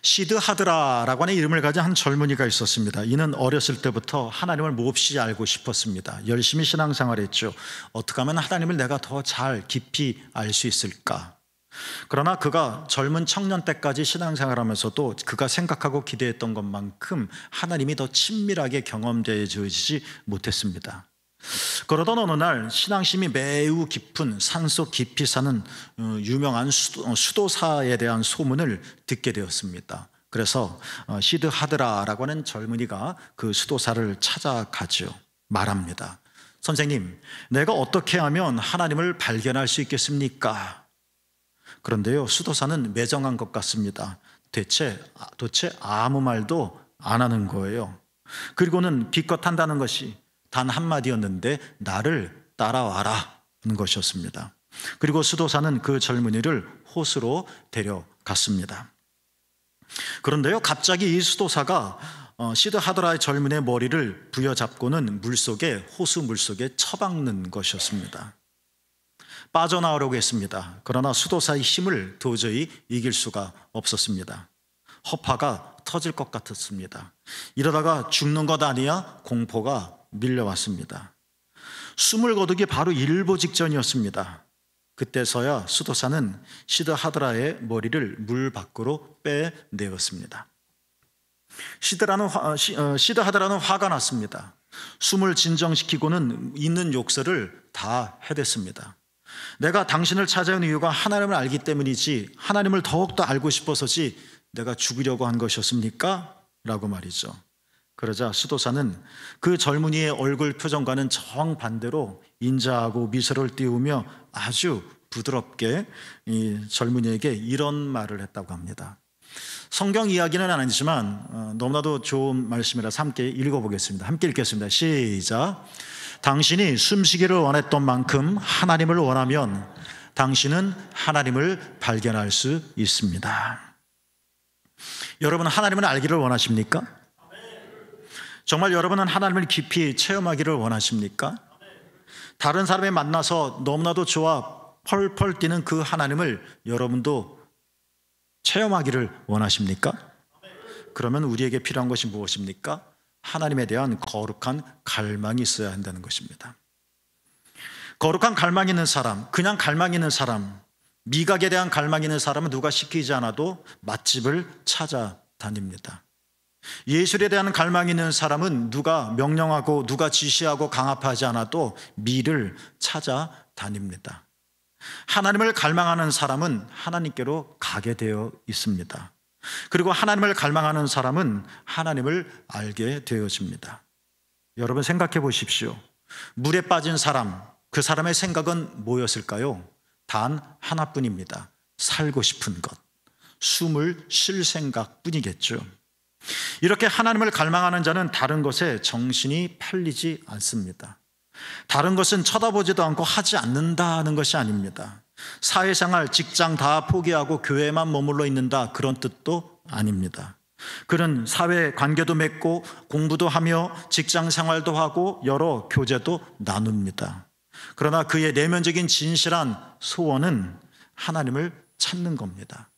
시드하드라라고 하는 이름을 가진 한 젊은이가 있었습니다. 이는 어렸을 때부터 하나님을 몹시 알고 싶었습니다. 열심히 신앙생활했죠. 어떻게 하면 하나님을 내가 더 잘 깊이 알 수 있을까? 그러나 그가 젊은 청년 때까지 신앙생활하면서도 그가 생각하고 기대했던 것만큼 하나님이 더 친밀하게 경험되어지지 못했습니다. 그러던 어느 날 신앙심이 매우 깊은 산속 깊이 사는 유명한 수도사에 대한 소문을 듣게 되었습니다. 그래서 시드하드라라고 하는 젊은이가 그 수도사를 찾아가죠. 말합니다. 선생님, 내가 어떻게 하면 하나님을 발견할 수 있겠습니까? 그런데요, 수도사는 매정한 것 같습니다. 도대체 아무 말도 안 하는 거예요. 그리고는 기껏 한다는 것이 단 한마디였는데 나를 따라와라 하는 것이었습니다. 그리고 수도사는 그 젊은이를 호수로 데려갔습니다. 그런데요, 갑자기 이 수도사가 시드하드라의 젊은이의 머리를 부여잡고는 호수 물속에 처박는 것이었습니다. 빠져나오려고 했습니다. 그러나 수도사의 힘을 도저히 이길 수가 없었습니다. 허파가 터질 것 같았습니다. 이러다가 죽는 것 아니야? 공포가 밀려왔습니다. 숨을 거두기 바로 일보 직전이었습니다. 그때서야 수도사는 시드하드라의 머리를 물 밖으로 빼내었습니다. 시드하드라는 화가 났습니다. 숨을 진정시키고는 있는 욕설을 다 해댔습니다. 내가 당신을 찾아온 이유가 하나님을 알기 때문이지 하나님을 더욱더 알고 싶어서지 내가 죽으려고 한 것이었습니까? 라고 말이죠. 그러자 수도사는 그 젊은이의 얼굴 표정과는 정반대로 인자하고 미소를 띄우며 아주 부드럽게 이 젊은이에게 이런 말을 했다고 합니다. 성경 이야기는 아니지만 너무나도 좋은 말씀이라서 함께 읽어보겠습니다. 함께 읽겠습니다. 시작. 당신이 숨쉬기를 원했던 만큼 하나님을 원하면 당신은 하나님을 발견할 수 있습니다. 여러분, 하나님을 알기를 원하십니까? 정말 여러분은 하나님을 깊이 체험하기를 원하십니까? 다른 사람을 만나서 너무나도 좋아 펄펄 뛰는 그 하나님을 여러분도 체험하기를 원하십니까? 그러면 우리에게 필요한 것이 무엇입니까? 하나님에 대한 거룩한 갈망이 있어야 한다는 것입니다. 거룩한 갈망이 있는 사람, 그냥 갈망이 있는 사람, 미각에 대한 갈망이 있는 사람은 누가 시키지 않아도 맛집을 찾아다닙니다. 예술에 대한 갈망이 있는 사람은 누가 명령하고 누가 지시하고 강압하지 않아도 미를 찾아다닙니다. 하나님을 갈망하는 사람은 하나님께로 가게 되어 있습니다. 그리고 하나님을 갈망하는 사람은 하나님을 알게 되어집니다. 여러분 생각해 보십시오. 물에 빠진 사람, 그 사람의 생각은 뭐였을까요? 단 하나뿐입니다. 살고 싶은 것, 숨을 쉴 생각뿐이겠죠. 이렇게 하나님을 갈망하는 자는 다른 것에 정신이 팔리지 않습니다. 다른 것은 쳐다보지도 않고 하지 않는다는 것이 아닙니다. 사회생활, 직장 다 포기하고 교회만 머물러 있는다, 그런 뜻도 아닙니다. 그는 사회 관계도 맺고 공부도 하며 직장 생활도 하고 여러 교제도 나눕니다. 그러나 그의 내면적인 진실한 소원은 하나님을 찾는 겁니다.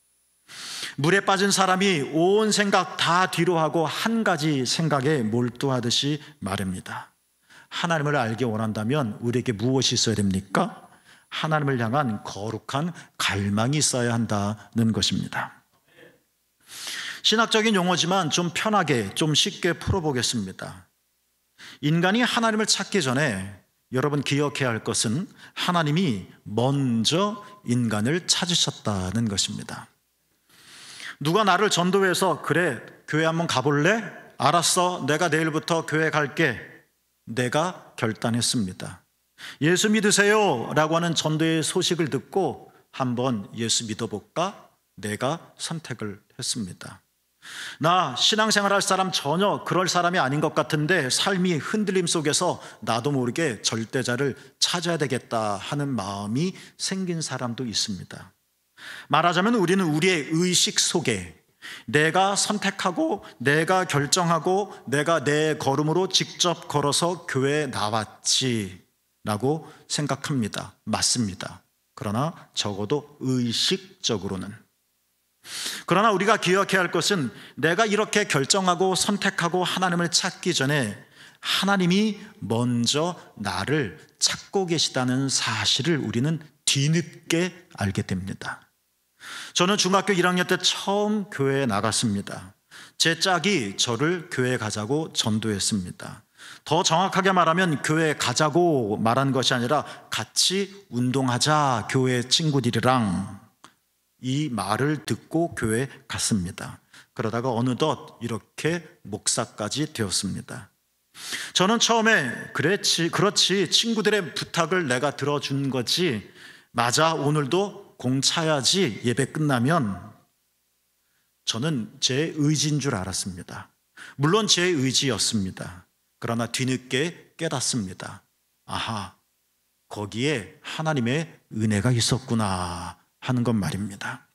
물에 빠진 사람이 온 생각 다 뒤로 하고 한 가지 생각에 몰두하듯이 말입니다. 하나님을 알기 원한다면 우리에게 무엇이 있어야 됩니까? 하나님을 향한 거룩한 갈망이 있어야 한다는 것입니다. 신학적인 용어지만 좀 편하게, 좀 쉽게 풀어보겠습니다. 인간이 하나님을 찾기 전에 여러분 기억해야 할 것은 하나님이 먼저 인간을 찾으셨다는 것입니다. 누가 나를 전도해서 그래, 교회 한번 가볼래? 알았어, 내가 내일부터 교회 갈게. 내가 결단했습니다. 예수 믿으세요 라고 하는 전도의 소식을 듣고 한번 예수 믿어볼까? 내가 선택을 했습니다. 나 신앙생활 할 사람 전혀 그럴 사람이 아닌 것 같은데 삶이 흔들림 속에서 나도 모르게 절대자를 찾아야 되겠다 하는 마음이 생긴 사람도 있습니다. 말하자면 우리는 우리의 의식 속에 내가 선택하고 내가 결정하고 내가 내 걸음으로 직접 걸어서 교회에 나왔지 라고 생각합니다. 맞습니다. 그러나 적어도 의식적으로는. 그러나 우리가 기억해야 할 것은 내가 이렇게 결정하고 선택하고 하나님을 찾기 전에 하나님이 먼저 나를 찾고 계시다는 사실을 우리는 뒤늦게 알게 됩니다. 저는 중학교 1학년 때 처음 교회에 나갔습니다. 제 짝이 저를 교회에 가자고 전도했습니다. 더 정확하게 말하면 교회에 가자고 말한 것이 아니라 같이 운동하자, 교회 친구들이랑, 이 말을 듣고 교회에 갔습니다. 그러다가 어느덧 이렇게 목사까지 되었습니다. 저는 처음에 그렇지 친구들의 부탁을 내가 들어준 거지, 맞아 오늘도 공차야지 예배 끝나면, 저는 제 의지인 줄 알았습니다. 물론 제 의지였습니다. 그러나 뒤늦게 깨닫습니다. 아하, 거기에 하나님의 은혜가 있었구나 하는 것 말입니다.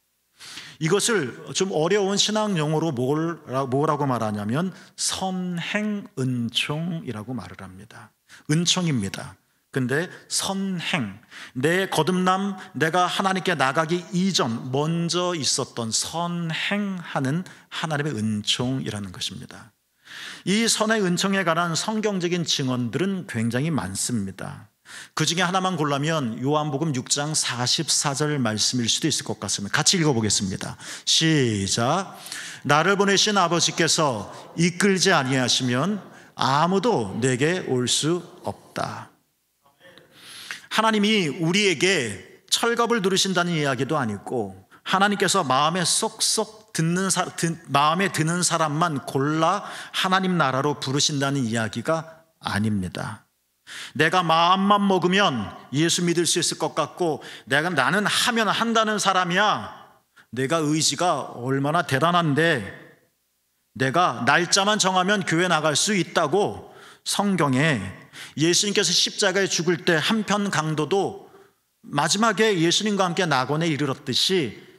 이것을 좀 어려운 신앙 용어로 뭐라고 말하냐면 선행은총이라고 말을 합니다. 은총입니다. 근데 선행, 내 거듭남, 내가 하나님께 나가기 이전 먼저 있었던 선행하는 하나님의 은총이라는 것입니다. 이 선의 은총에 관한 성경적인 증언들은 굉장히 많습니다. 그 중에 하나만 고르면 요한복음 6장 44절 말씀일 수도 있을 것 같습니다. 같이 읽어보겠습니다. 시작. 나를 보내신 아버지께서 이끌지 아니하시면 아무도 내게 올 수 없다. 하나님이 우리에게 철갑을 두르신다는 이야기도 아니고, 하나님께서 마음에 쏙쏙 마음에 드는 사람만 골라 하나님 나라로 부르신다는 이야기가 아닙니다. 내가 마음만 먹으면 예수 믿을 수 있을 것 같고, 나는 하면 한다는 사람이야, 내가 의지가 얼마나 대단한데 내가 날짜만 정하면 교회 나갈 수 있다고, 성경에 예수님께서 십자가에 죽을 때 한편 강도도 마지막에 예수님과 함께 낙원에 이르렀듯이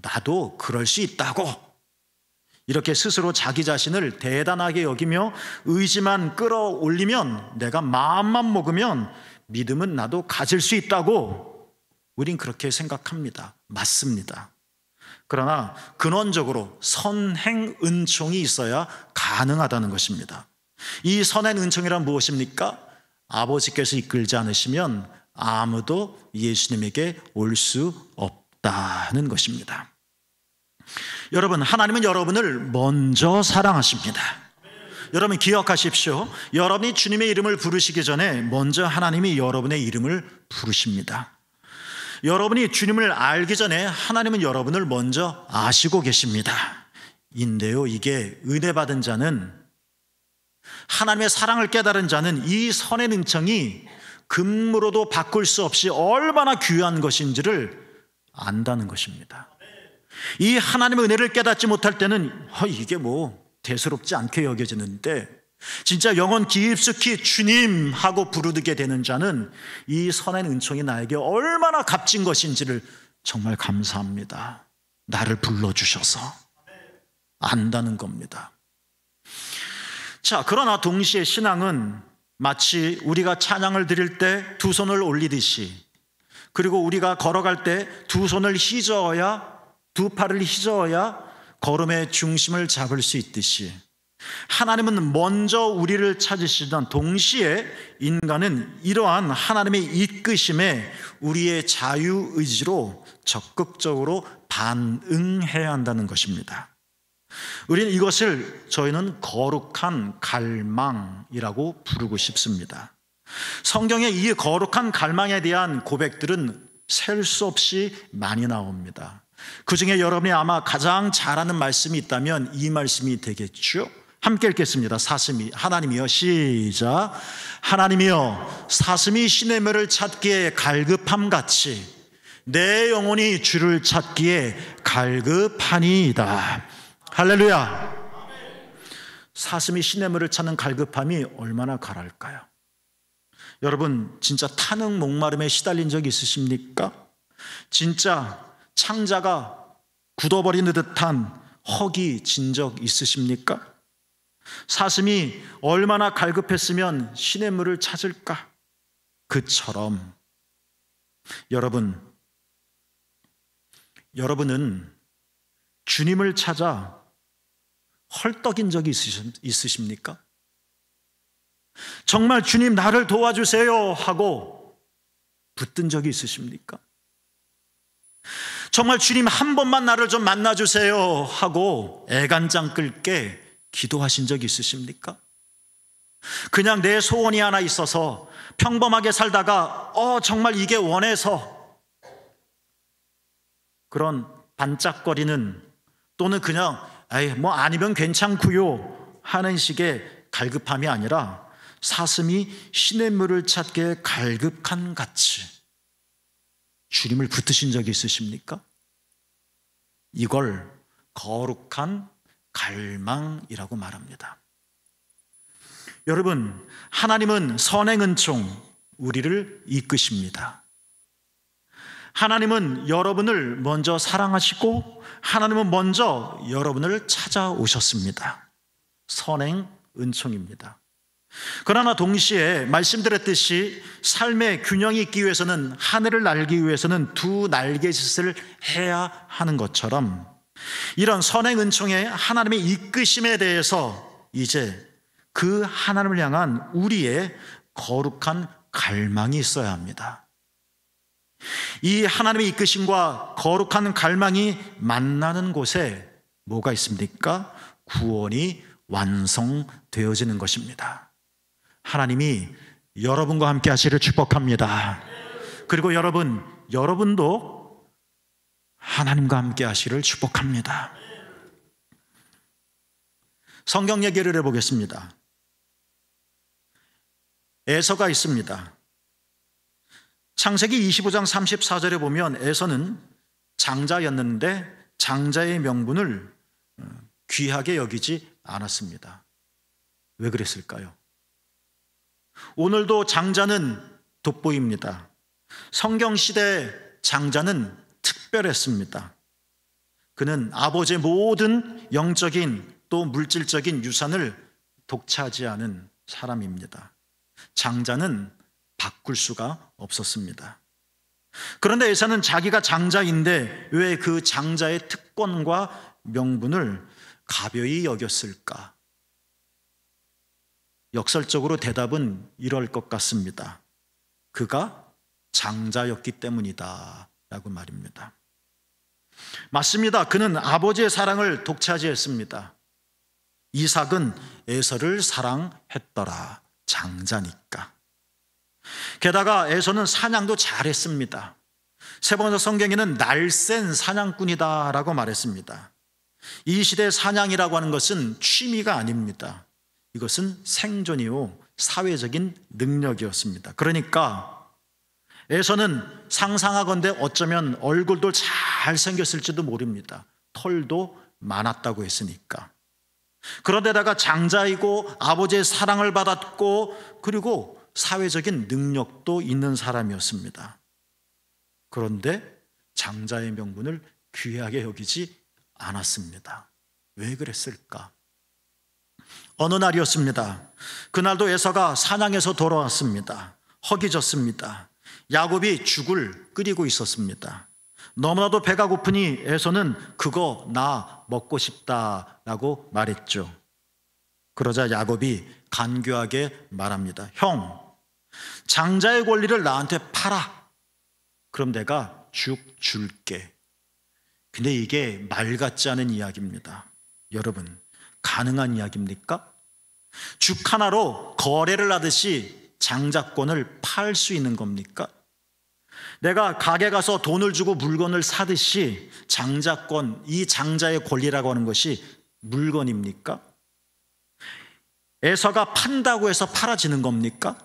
나도 그럴 수 있다고, 이렇게 스스로 자기 자신을 대단하게 여기며 의지만 끌어올리면, 내가 마음만 먹으면 믿음은 나도 가질 수 있다고 우린 그렇게 생각합니다. 맞습니다. 그러나 근원적으로 선행 은총이 있어야 가능하다는 것입니다. 이 선행 은총이란 무엇입니까? 아버지께서 이끌지 않으시면 아무도 예수님에게 올 수 없다는 것입니다. 여러분, 하나님은 여러분을 먼저 사랑하십니다. 여러분 기억하십시오. 여러분이 주님의 이름을 부르시기 전에 먼저 하나님이 여러분의 이름을 부르십니다. 여러분이 주님을 알기 전에 하나님은 여러분을 먼저 아시고 계십니다. 인데요, 이게 은혜 받은 자는, 하나님의 사랑을 깨달은 자는 이 선의 은총이 금으로도 바꿀 수 없이 얼마나 귀한 것인지를 안다는 것입니다. 이 하나님의 은혜를 깨닫지 못할 때는 이게 뭐 대수롭지 않게 여겨지는데, 진짜 영혼 깊숙이 주님 하고 부르게 되는 자는 이 선한 은총이 나에게 얼마나 값진 것인지를 정말 감사합니다, 나를 불러주셔서 안다는 겁니다. 자, 그러나 동시에 신앙은 마치 우리가 찬양을 드릴 때 두 손을 올리듯이, 그리고 우리가 걸어갈 때 두 손을 휘저어야, 두 팔을 휘저어야 걸음의 중심을 잡을 수 있듯이, 하나님은 먼저 우리를 찾으시던 동시에 인간은 이러한 하나님의 이끄심에 우리의 자유의지로 적극적으로 반응해야 한다는 것입니다. 우리는 이것을 저희는 거룩한 갈망이라고 부르고 싶습니다. 성경에 이 거룩한 갈망에 대한 고백들은 셀 수 없이 많이 나옵니다. 그 중에 여러분이 아마 가장 잘 아는 말씀이 있다면 이 말씀이 되겠죠. 함께 읽겠습니다. 사슴이, 하나님이여, 시작. 하나님이여, 사슴이 시냇물을 찾기에 갈급함같이 내 영혼이 주를 찾기에 갈급하니이다. 할렐루야. 사슴이 시냇물을 찾는 갈급함이 얼마나 가랄까요? 여러분, 진짜 타는 목마름에 시달린 적 있으십니까? 진짜 창자가 굳어버리는 듯한 헉이 진 적 있으십니까? 사슴이 얼마나 갈급했으면 시냇물을 찾을까? 그처럼 여러분은 주님을 찾아 헐떡인 적이 있으십니까? 정말 주님 나를 도와주세요 하고 붙든 적이 있으십니까? 정말 주님 한 번만 나를 좀 만나주세요 하고 애간장 끌게 기도하신 적이 있으십니까? 그냥 내 소원이 하나 있어서 평범하게 살다가 정말 이게 원해서 그런 반짝거리는, 또는 그냥 뭐 아니면 괜찮고요 하는 식의 갈급함이 아니라 사슴이 시냇물을 찾기에 갈급한 같이 주님을 붙드신 적이 있으십니까? 이걸 거룩한 갈망이라고 말합니다. 여러분, 하나님은 선행 은총 우리를 이끄십니다. 하나님은 여러분을 먼저 사랑하시고 하나님은 먼저 여러분을 찾아오셨습니다. 선행 은총입니다. 그러나 동시에 말씀드렸듯이 삶의 균형이 있기 위해서는, 하늘을 날기 위해서는 두 날개짓을 해야 하는 것처럼 이런 선행 은총의 하나님의 이끄심에 대해서 이제 그 하나님을 향한 우리의 거룩한 갈망이 있어야 합니다. 이 하나님의 이끄심과 거룩한 갈망이 만나는 곳에 뭐가 있습니까? 구원이 완성되어지는 것입니다. 하나님이 여러분과 함께 하시기를 축복합니다. 그리고 여러분도 하나님과 함께 하시기를 축복합니다. 성경 얘기를 해보겠습니다. 에서가 있습니다. 창세기 25장 34절에 보면 에서는 장자였는데 장자의 명분을 귀하게 여기지 않았습니다. 왜 그랬을까요? 오늘도 장자는 돋보입니다. 성경시대 장자는 특별했습니다. 그는 아버지의 모든 영적인 또 물질적인 유산을 독차지하는 사람입니다. 장자는 바꿀 수가 없었습니다. 그런데 에사는 자기가 장자인데 왜 그 장자의 특권과 명분을 가벼이 여겼을까? 역설적으로 대답은 이럴 것 같습니다. 그가 장자였기 때문이다 라고 말입니다. 맞습니다. 그는 아버지의 사랑을 독차지했습니다. 이삭은 에서를 사랑했더라. 장자니까. 게다가 에서는 사냥도 잘했습니다. 세번역 성경에는 날쌘 사냥꾼이다 라고 말했습니다. 이 시대의 사냥이라고 하는 것은 취미가 아닙니다. 이것은 생존이요 사회적인 능력이었습니다. 그러니까 에서는 상상하건대 어쩌면 얼굴도 잘생겼을지도 모릅니다. 털도 많았다고 했으니까. 그런데다가 장자이고 아버지의 사랑을 받았고 그리고 사회적인 능력도 있는 사람이었습니다. 그런데 장자의 명분을 귀하게 여기지 않았습니다. 왜 그랬을까? 어느 날이었습니다. 그날도 에서가 사냥에서 돌아왔습니다. 허기졌습니다. 야곱이 죽을 끓이고 있었습니다. 너무나도 배가 고프니 에서는 그거 나 먹고 싶다라고 말했죠. 그러자 야곱이 간교하게 말합니다. 형, 장자의 권리를 나한테 팔아. 그럼 내가 죽 줄게. 근데 이게 말 같지 않은 이야기입니다. 여러분, 가능한 이야기입니까? 죽 하나로 거래를 하듯이 장자권을 팔 수 있는 겁니까? 내가 가게 가서 돈을 주고 물건을 사듯이 장자권, 이 장자의 권리라고 하는 것이 물건입니까? 에서가 판다고 해서 팔아지는 겁니까?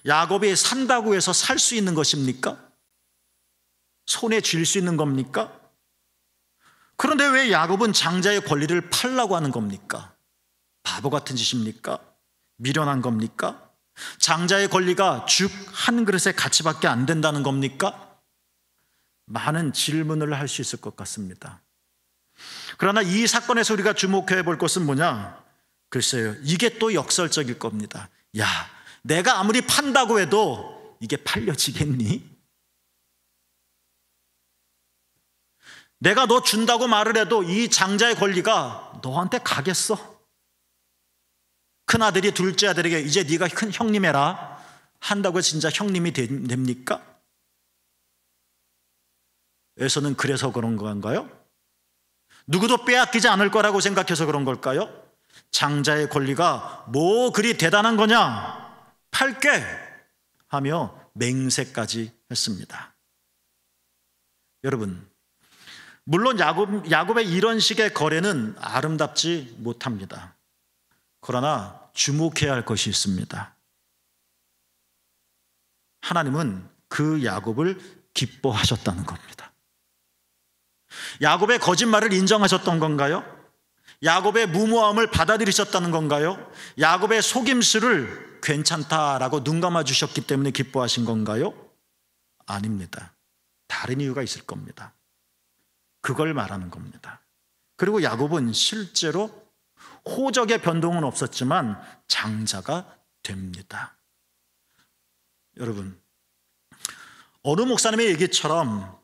야곱이 산다고 해서 살 수 있는 것입니까? 손에 쥘 수 있는 겁니까? 그런데 왜 야곱은 장자의 권리를 팔라고 하는 겁니까? 바보 같은 짓입니까? 미련한 겁니까? 장자의 권리가 죽 한 그릇의 가치밖에 안 된다는 겁니까? 많은 질문을 할 수 있을 것 같습니다. 그러나 이 사건에서 우리가 주목해 볼 것은 뭐냐? 글쎄요, 이게 또 역설적일 겁니다. 야, 내가 아무리 판다고 해도 이게 팔려지겠니? 내가 너 준다고 말을 해도 이 장자의 권리가 너한테 가겠어? 큰아들이 둘째 아들에게 이제 네가 큰 형님 해라 한다고 진짜 형님이 됩니까? 에서는 그래서 그런 건가요? 누구도 빼앗기지 않을 거라고 생각해서 그런 걸까요? 장자의 권리가 뭐 그리 대단한 거냐? 팔게 하며 맹세까지 했습니다. 여러분, 물론 야곱의 이런 식의 거래는 아름답지 못합니다. 그러나 주목해야 할 것이 있습니다. 하나님은 그 야곱을 기뻐하셨다는 겁니다. 야곱의 거짓말을 인정하셨던 건가요? 야곱의 무모함을 받아들이셨다는 건가요? 야곱의 속임수를 괜찮다라고 눈 감아 주셨기 때문에 기뻐하신 건가요? 아닙니다. 다른 이유가 있을 겁니다. 그걸 말하는 겁니다. 그리고 야곱은 실제로 호적의 변동은 없었지만 장자가 됩니다. 여러분, 어느 목사님의 얘기처럼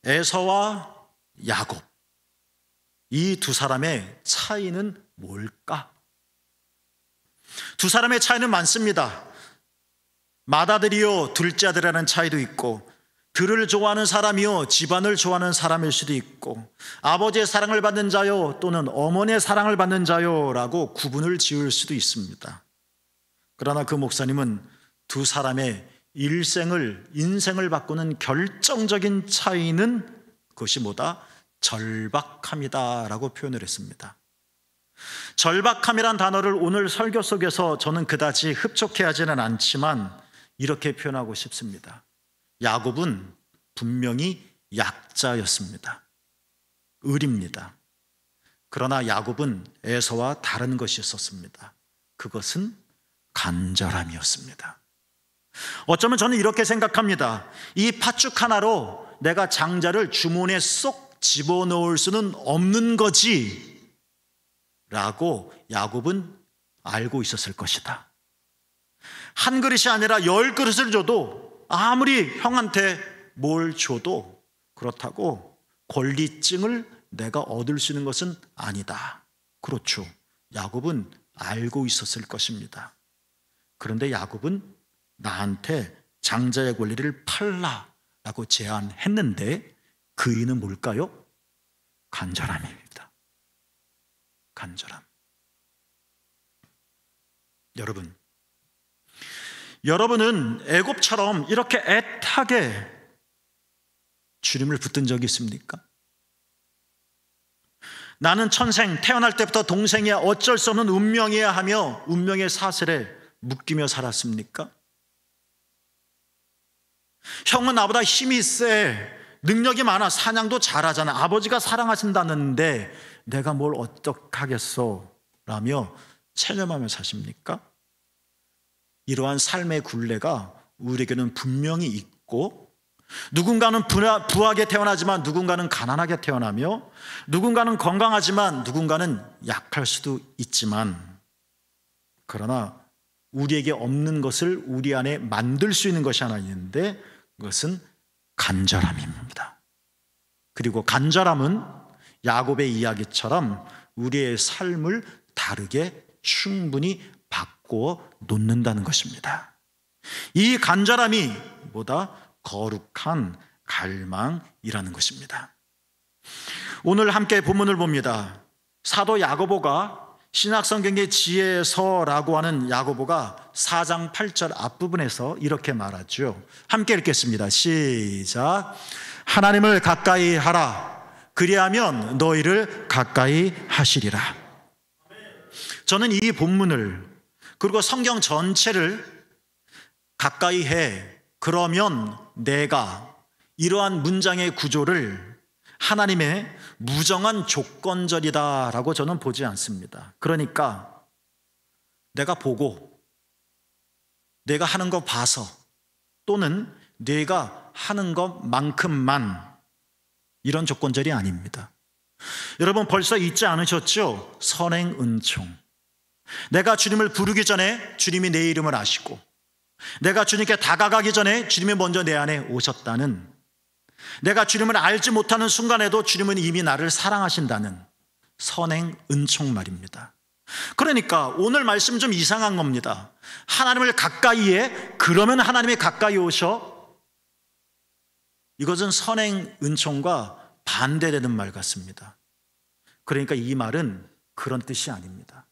에서와 야곱, 이 두 사람의 차이는 뭘까? 두 사람의 차이는 많습니다. 맏아들이요 둘째 아들이라는 차이도 있고, 들을 좋아하는 사람이요 집안을 좋아하는 사람일 수도 있고, 아버지의 사랑을 받는 자요 또는 어머니의 사랑을 받는 자요라고 구분을 지을 수도 있습니다. 그러나 그 목사님은 두 사람의 인생을 바꾸는 결정적인 차이는 그것이 뭐다? 절박함이다라고 표현을 했습니다. 절박함이란 단어를 오늘 설교 속에서 저는 그다지 흡족해 하지는 않지만 이렇게 표현하고 싶습니다. 야곱은 분명히 약자였습니다. 을입니다. 그러나 야곱은 에서와 다른 것이 있었습니다. 그것은 간절함이었습니다. 어쩌면 저는 이렇게 생각합니다. 이 팥죽 하나로 내가 장자를 주머니에 쏙 집어넣을 수는 없는 거지 라고 야곱은 알고 있었을 것이다. 한 그릇이 아니라 10그릇을 줘도, 아무리 형한테 뭘 줘도 그렇다고 권리증을 내가 얻을 수 있는 것은 아니다. 그렇죠. 야곱은 알고 있었을 것입니다. 그런데 야곱은 나한테 장자의 권리를 팔라라고 제안했는데 그 이유는 뭘까요? 간절함입니다. 간절함. 여러분은 애굽처럼 이렇게 애타게 주님을 붙든 적이 있습니까? 나는 천생, 태어날 때부터 동생이야, 어쩔 수 없는 운명이야 하며 운명의 사슬에 묶이며 살았습니까? 형은 나보다 힘이 세, 능력이 많아, 사냥도 잘하잖아, 아버지가 사랑하신다는데 내가 뭘 어떡하겠어 라며 체념하며 사십니까? 이러한 삶의 굴레가 우리에게는 분명히 있고, 누군가는 부하게 태어나지만 누군가는 가난하게 태어나며, 누군가는 건강하지만 누군가는 약할 수도 있지만, 그러나 우리에게 없는 것을 우리 안에 만들 수 있는 것이 하나 있는데 그것은 간절함입니다. 그리고 간절함은 야곱의 이야기처럼 우리의 삶을 다르게 충분히 바꾸어 놓는다는 것입니다. 이 간절함이 뭐다? 거룩한 갈망이라는 것입니다. 오늘 함께 본문을 봅니다. 사도 야고보가 신약성경의 지혜서라고 하는 야고보가 4장 8절 앞부분에서 이렇게 말하죠. 함께 읽겠습니다. 시작. 하나님을 가까이 하라. 그리하면 너희를 가까이 하시리라. 저는 이 본문을, 그리고 성경 전체를 가까이 해, 그러면 내가, 이러한 문장의 구조를 하나님의 무정한 조건절이다라고 저는 보지 않습니다. 그러니까 내가 보고, 내가 하는 거 봐서, 또는 내가 하는 것만큼만, 이런 조건절이 아닙니다. 여러분 벌써 잊지 않으셨죠? 선행은총. 내가 주님을 부르기 전에 주님이 내 이름을 아시고, 내가 주님께 다가가기 전에 주님이 먼저 내 안에 오셨다는, 내가 주님을 알지 못하는 순간에도 주님은 이미 나를 사랑하신다는 선행 은총 말입니다. 그러니까 오늘 말씀 좀 이상한 겁니다. 하나님을 가까이 해? 그러면 하나님이 가까이 오셔? 이것은 선행 은총과 반대되는 말 같습니다. 그러니까 이 말은 그런 뜻이 아닙니다.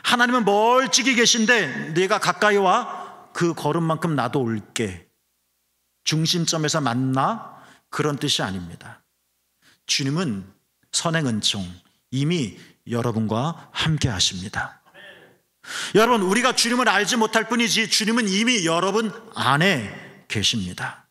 하나님은 멀찍이 계신데 네가 가까이 와? 그 걸음만큼 나도 올게. 중심점에서 만나? 그런 뜻이 아닙니다. 주님은 선행 은총 이미 여러분과 함께 하십니다. 여러분, 우리가 주님을 알지 못할 뿐이지 주님은 이미 여러분 안에 계십니다.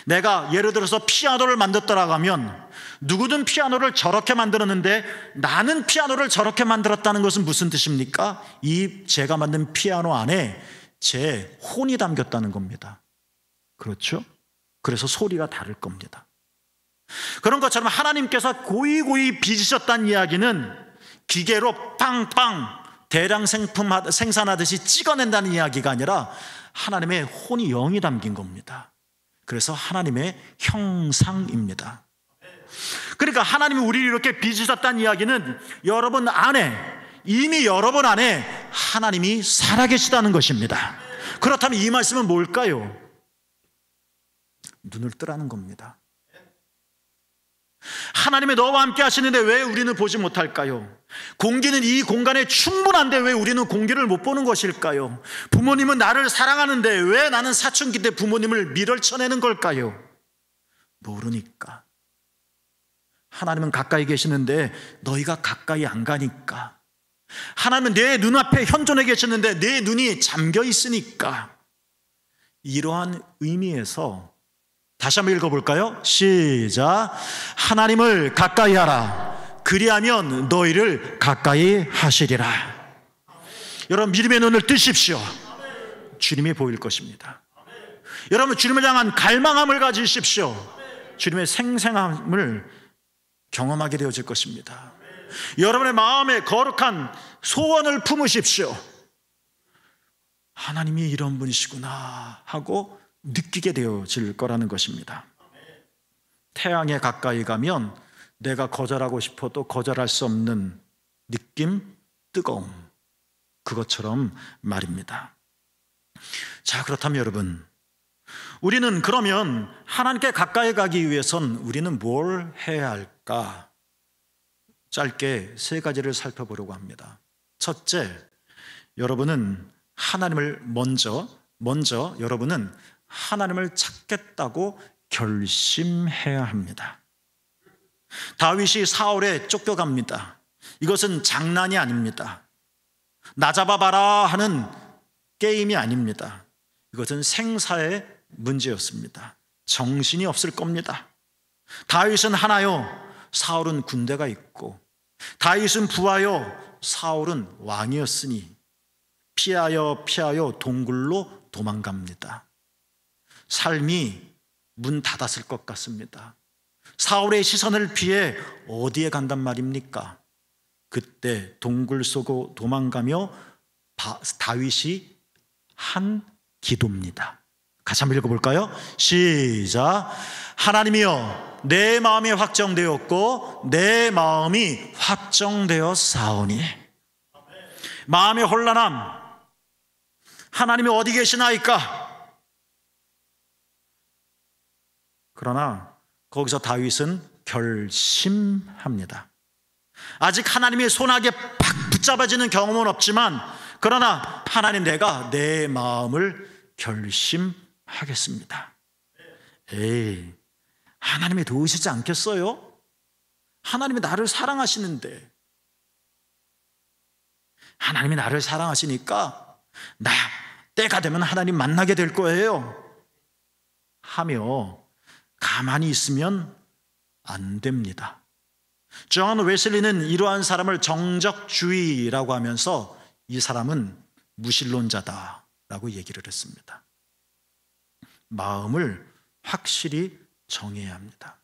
내가 예를 들어서 피아노를 만들었다고 하면 누구든 피아노를 저렇게 만들었는데 나는 피아노를 저렇게 만들었다는 것은 무슨 뜻입니까? 이 제가 만든 피아노 안에 제 혼이 담겼다는 겁니다. 그렇죠? 그래서 소리가 다를 겁니다. 그런 것처럼 하나님께서 고이고이 빚으셨다는 이야기는 기계로 빵빵 대량 생산하듯이 찍어낸다는 이야기가 아니라 하나님의 혼이 영이 담긴 겁니다. 그래서 하나님의 형상입니다. 그러니까 하나님이 우리를 이렇게 빚으셨다는 이야기는 여러분 안에, 이미 여러분 안에 하나님이 살아계시다는 것입니다. 그렇다면 이 말씀은 뭘까요? 눈을 뜨라는 겁니다. 하나님이 너와 함께 하시는데 왜 우리는 보지 못할까요? 공기는 이 공간에 충분한데 왜 우리는 공기를 못 보는 것일까요? 부모님은 나를 사랑하는데 왜 나는 사춘기 때 부모님을 밀어쳐내는 걸까요? 모르니까. 하나님은 가까이 계시는데 너희가 가까이 안 가니까. 하나님은 내 눈앞에 현존해 계시는데 내 눈이 잠겨 있으니까. 이러한 의미에서 다시 한번 읽어볼까요? 시작. 하나님을 가까이 하라. 그리하면 너희를 가까이 하시리라. 여러분, 믿음의 눈을 뜨십시오. 주님이 보일 것입니다. 여러분, 주님을 향한 갈망함을 가지십시오. 주님의 생생함을 경험하게 되어질 것입니다. 여러분의 마음에 거룩한 소원을 품으십시오. 하나님이 이런 분이시구나 하고 느끼게 되어질 거라는 것입니다. 태양에 가까이 가면 내가 거절하고 싶어도 거절할 수 없는 느낌, 뜨거움, 그것처럼 말입니다. 자, 그렇다면 여러분, 우리는 그러면 하나님께 가까이 가기 위해선 우리는 뭘 해야 할까? 짧게 세 가지를 살펴보려고 합니다. 첫째, 여러분은 하나님을 먼저 여러분은 하나님을 찾겠다고 결심해야 합니다. 다윗이 사울에 쫓겨갑니다. 이것은 장난이 아닙니다. 나 잡아봐라 하는 게임이 아닙니다. 이것은 생사의 문제였습니다. 정신이 없을 겁니다. 다윗은 하나요, 사울은 군대가 있고, 다윗은 부하요, 사울은 왕이었으니 피하여 동굴로 도망갑니다. 삶이 문 닫았을 것 같습니다. 사울의 시선을 피해 어디에 간단 말입니까? 그때 동굴 속으로 도망가며 다윗이 한 기도입니다. 같이 한번 읽어볼까요? 시작. 하나님이여, 내 마음이 확정되었고 내 마음이 확정되었사오니. 마음의 혼란함, 하나님이 어디 계시나이까? 그러나 거기서 다윗은 결심합니다. 아직 하나님의 손아귀에 팍 붙잡아지는 경험은 없지만, 그러나 하나님, 내가 내 마음을 결심하겠습니다. 에이, 하나님이 도우시지 않겠어요? 하나님이 나를 사랑하시는데, 하나님이 나를 사랑하시니까 나 때가 되면 하나님 만나게 될 거예요 하며 가만히 있으면 안 됩니다. 존 웨슬리는 이러한 사람을 정적주의라고 하면서 이 사람은 무신론자다라고 얘기를 했습니다. 마음을 확실히 정해야 합니다.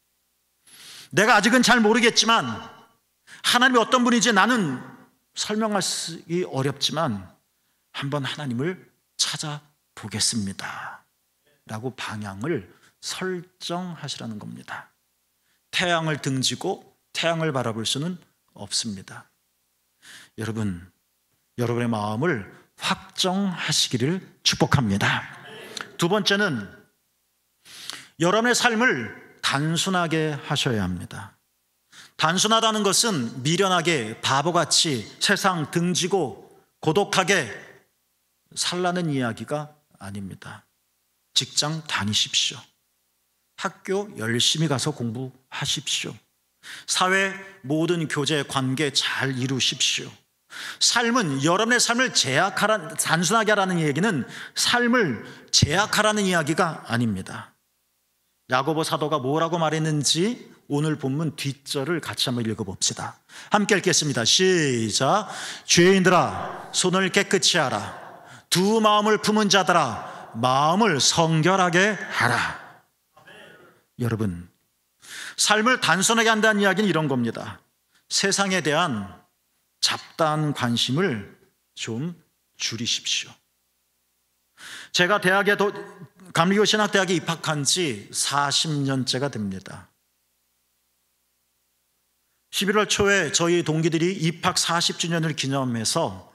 내가 아직은 잘 모르겠지만 하나님이 어떤 분인지 나는 설명하기 어렵지만 한번 하나님을 찾아보겠습니다 라고 방향을 설정하시라는 겁니다. 태양을 등지고 태양을 바라볼 수는 없습니다. 여러분, 여러분의 마음을 확정하시기를 축복합니다. 두 번째는 여러분의 삶을 단순하게 하셔야 합니다. 단순하다는 것은 미련하게 바보같이 세상 등지고 고독하게 살라는 이야기가 아닙니다. 직장 다니십시오. 학교 열심히 가서 공부하십시오. 사회 모든 교제 관계 잘 이루십시오. 삶은 여러분의 삶을 단순하게 하라는 얘기는 삶을 제약하라는 이야기가 아닙니다. 야고보 사도가 뭐라고 말했는지 오늘 본문 뒷절을 같이 한번 읽어봅시다. 함께 읽겠습니다. 시작. 죄인들아 손을 깨끗이 하라. 두 마음을 품은 자들아 마음을 성결하게 하라. 여러분, 삶을 단순하게 한다는 이야기는 이런 겁니다. 세상에 대한 잡다한 관심을 좀 줄이십시오. 제가 감리교 신학대학에 입학한 지 40년째가 됩니다. 11월 초에 저희 동기들이 입학 40주년을 기념해서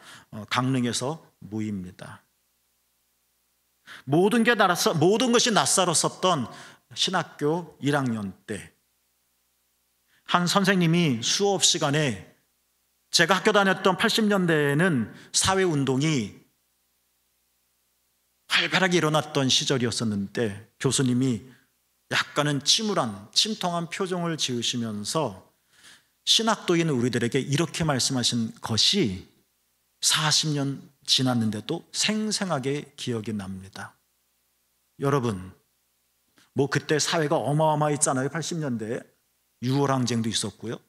강릉에서 모입니다. 모든 것이 낯설었었던 신학교 1학년 때 한 선생님이 수업 시간에 제가 학교 다녔던 80년대에는 사회운동이 활발하게 일어났던 시절이었었는데 교수님이 약간은 침통한 표정을 지으시면서 신학도인 우리들에게 이렇게 말씀하신 것이 40년 지났는데도 생생하게 기억이 납니다. 여러분, 그때 사회가 어마어마했잖아요. 80년대에 유월항쟁도 있었고요.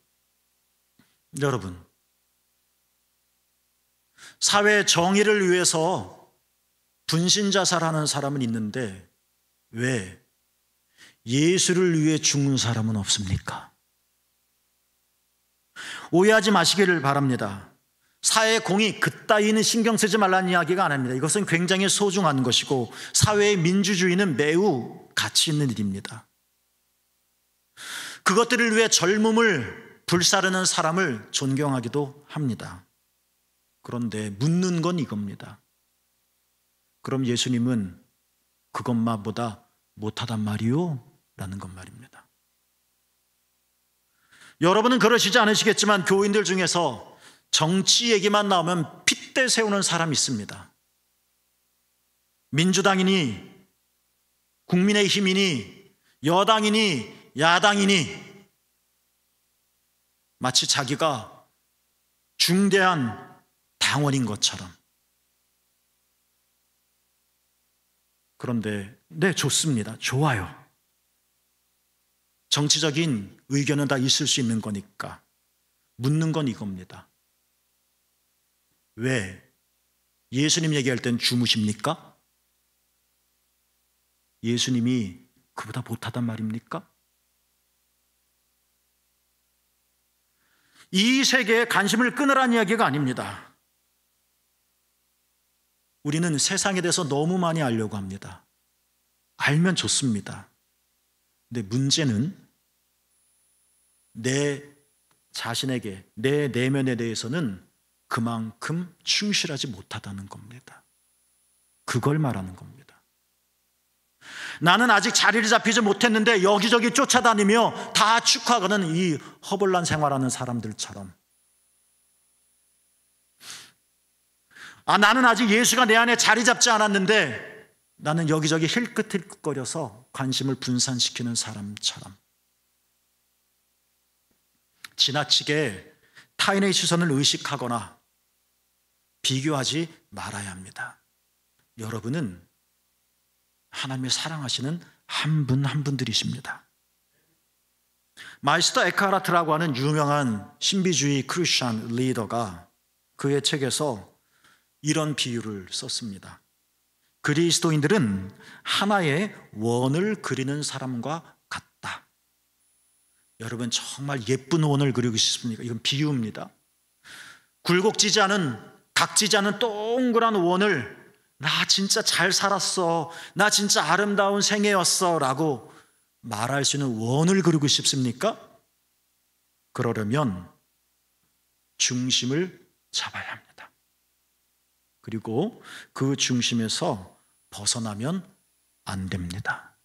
여러분, 사회 정의를 위해서 분신자살하는 사람은 있는데 왜 예수를 위해 죽는 사람은 없습니까? 오해하지 마시기를 바랍니다. 사회 공의 그따위는 신경 쓰지 말라는 이야기가 아닙니다. 이것은 굉장히 소중한 것이고 사회의 민주주의는 매우 가치 있는 일입니다. 그것들을 위해 젊음을 불사르는 사람을 존경하기도 합니다. 그런데 묻는 건 이겁니다. 그럼 예수님은 그것만보다 못하단 말이요? 라는 것 말입니다. 여러분은 그러시지 않으시겠지만 교인들 중에서 정치 얘기만 나오면 핏대 세우는 사람이 있습니다. 민주당이니 국민의힘이니 여당이니 야당이니 마치 자기가 중대한 당원인 것처럼. 그런데 네, 좋습니다. 좋아요. 정치적인 의견은 다 있을 수 있는 거니까 묻는 건 이겁니다. 왜 예수님 얘기할 땐 주무십니까? 예수님이 그보다 못하단 말입니까? 이 세계에 관심을 끊으라는 이야기가 아닙니다. 우리는 세상에 대해서 너무 많이 알려고 합니다. 알면 좋습니다. 근데 문제는 내 자신에게, 내 내면에 대해서는 그만큼 충실하지 못하다는 겁니다. 그걸 말하는 겁니다. 나는 아직 자리를 잡히지 못했는데 여기저기 쫓아다니며 다 축하하는 이 허벌난 생활하는 사람들처럼, 나는 아직 예수가 내 안에 자리 잡지 않았는데 나는 여기저기 힐끗힐끗거려서 관심을 분산시키는 사람처럼 지나치게 타인의 시선을 의식하거나 비교하지 말아야 합니다. 여러분은 하나님의 사랑하시는 한 분 한 분들이십니다. 마이스터 에카하르트라고 하는 유명한 신비주의 크리스천 리더가 그의 책에서 이런 비유를 썼습니다. 그리스도인들은 하나의 원을 그리는 사람과 같다. 여러분, 정말 예쁜 원을 그리고 싶습니까? 이건 비유입니다. 굴곡지지 않은, 각지지 않은 동그란 원을 나 진짜 잘 살았어, 나 진짜 아름다운 생애였어 라고 말할 수 있는 원을 그리고 싶습니까? 그러려면 중심을 잡아야 합니다. 그리고 그 중심에서 벗어나면 안 됩니다.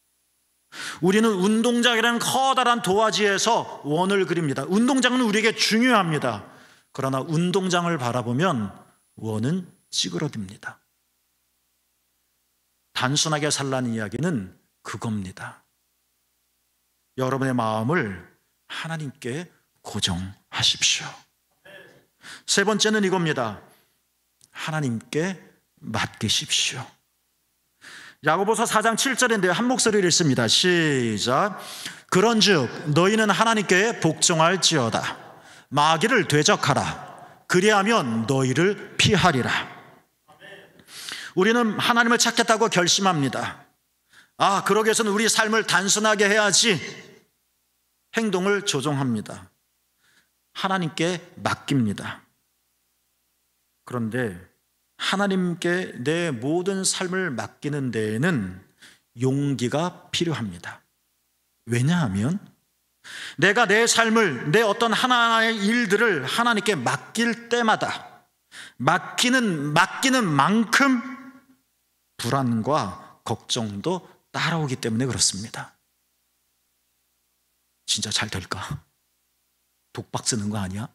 우리는 운동장이라는 커다란 도화지에서 원을 그립니다. 운동장은 우리에게 중요합니다. 그러나 운동장을 바라보면 원은 찌그러집니다. 단순하게 살라는 이야기는 그겁니다. 여러분의 마음을 하나님께 고정하십시오. 세 번째는 이겁니다. 하나님께 맡기십시오. 야고보서 4장 7절인데 한 목소리를 읽습니다. 시작. 그런즉 너희는 하나님께 복종할지어다. 마귀를 대적하라. 그리하면 너희를 피하리라. 우리는 하나님을 찾겠다고 결심합니다. 그러기 위해서는 우리 삶을 단순하게 해야지. 행동을 조정합니다. 하나님께 맡깁니다. 그런데 하나님께 내 모든 삶을 맡기는 데에는 용기가 필요합니다. 왜냐하면 내가 내 삶을, 내 어떤 하나의 일들을 하나님께 맡길 때마다 맡기는 만큼 불안과 걱정도 따라오기 때문에 그렇습니다. 진짜 잘 될까? 독박 쓰는 거 아니야?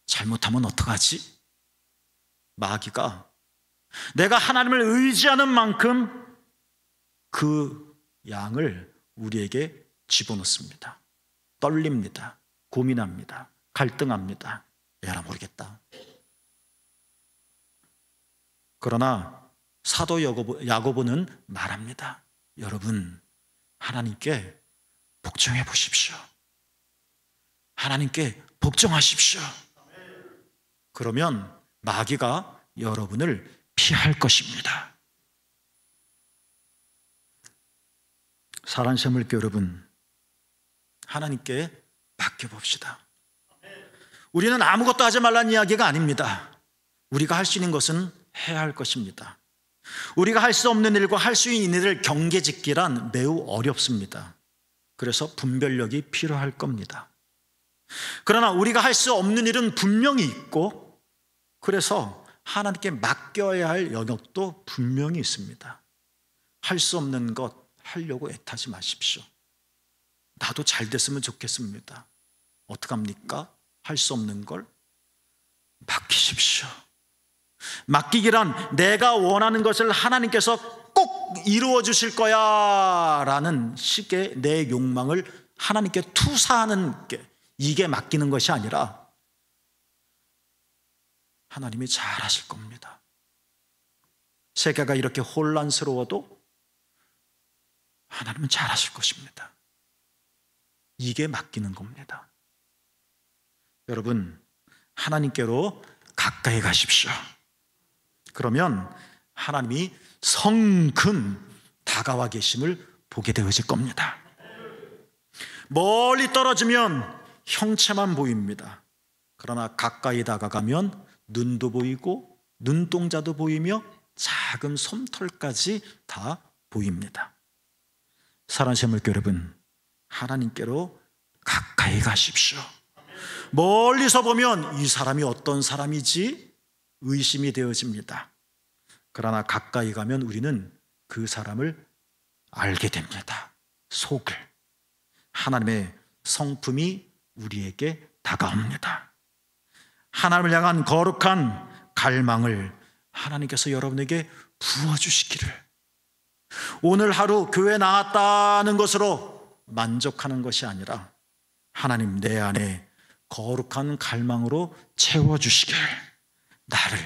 잘못하면 어떡하지? 마귀가 내가 하나님을 의지하는 만큼 그 양을 우리에게 집어넣습니다. 떨립니다. 고민합니다. 갈등합니다. 에라 모르겠다. 그러나 사도 야고보는 말합니다. 여러분, 하나님께 복종해 보십시오. 하나님께 복종하십시오. 그러면 마귀가 여러분을 피할 것입니다. 사랑하는 물교 여러분, 하나님께 맡겨봅시다. 우리는 아무것도 하지 말라는 이야기가 아닙니다. 우리가 할 수 있는 것은 해야 할 것입니다. 우리가 할 수 없는 일과 할 수 있는 일을 경계짓기란 매우 어렵습니다. 그래서 분별력이 필요할 겁니다. 그러나 우리가 할 수 없는 일은 분명히 있고, 그래서 하나님께 맡겨야 할 영역도 분명히 있습니다. 할 수 없는 것 하려고 애타지 마십시오. 나도 잘 됐으면 좋겠습니다. 어떡합니까? 할 수 없는 걸 맡기십시오. 맡기기란 내가 원하는 것을 하나님께서 꼭 이루어 주실 거야 라는 식의 내 욕망을 하나님께 투사하는 게, 이게 맡기는 것이 아니라 하나님이 잘 하실 겁니다. 세계가 이렇게 혼란스러워도 하나님은 잘 하실 것입니다. 이게 맡기는 겁니다. 여러분, 하나님께로 가까이 가십시오. 그러면 하나님이 성큼 다가와 계심을 보게 되어질 겁니다. 멀리 떨어지면 형체만 보입니다. 그러나 가까이 다가가면 눈도 보이고 눈동자도 보이며 작은 솜털까지 다 보입니다. 사랑하는 물교 여러분, 하나님께로 가까이 가십시오. 멀리서 보면 이 사람이 어떤 사람이지 의심이 되어집니다. 그러나 가까이 가면 우리는 그 사람을 알게 됩니다. 속을. 하나님의 성품이 우리에게 다가옵니다. 하나님을 향한 거룩한 갈망을 하나님께서 여러분에게 부어주시기를, 오늘 하루 교회 나왔다는 것으로 만족하는 것이 아니라 하나님 내 안에 거룩한 갈망으로 채워주시기를, 나를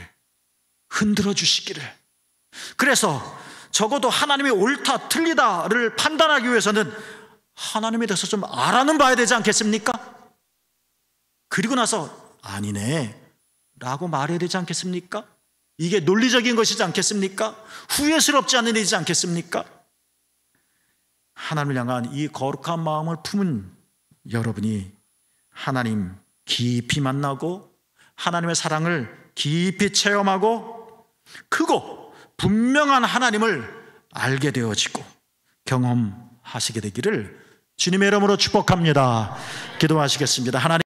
흔들어 주시기를. 그래서 적어도 하나님이 옳다 틀리다를 판단하기 위해서는 하나님에 대해서 좀 알아는 봐야 되지 않겠습니까? 그리고 나서 아니네 라고 말해야 되지 않겠습니까? 이게 논리적인 것이지 않겠습니까? 후회스럽지 않은 일이지 않겠습니까? 하나님을 향한 이 거룩한 마음을 품은 여러분이 하나님 깊이 만나고 하나님의 사랑을 깊이 체험하고 크고 분명한 하나님을 알게 되어지고 하시게 되기를 주님의 이름으로 축복합니다. 기도하시겠습니다. 하나님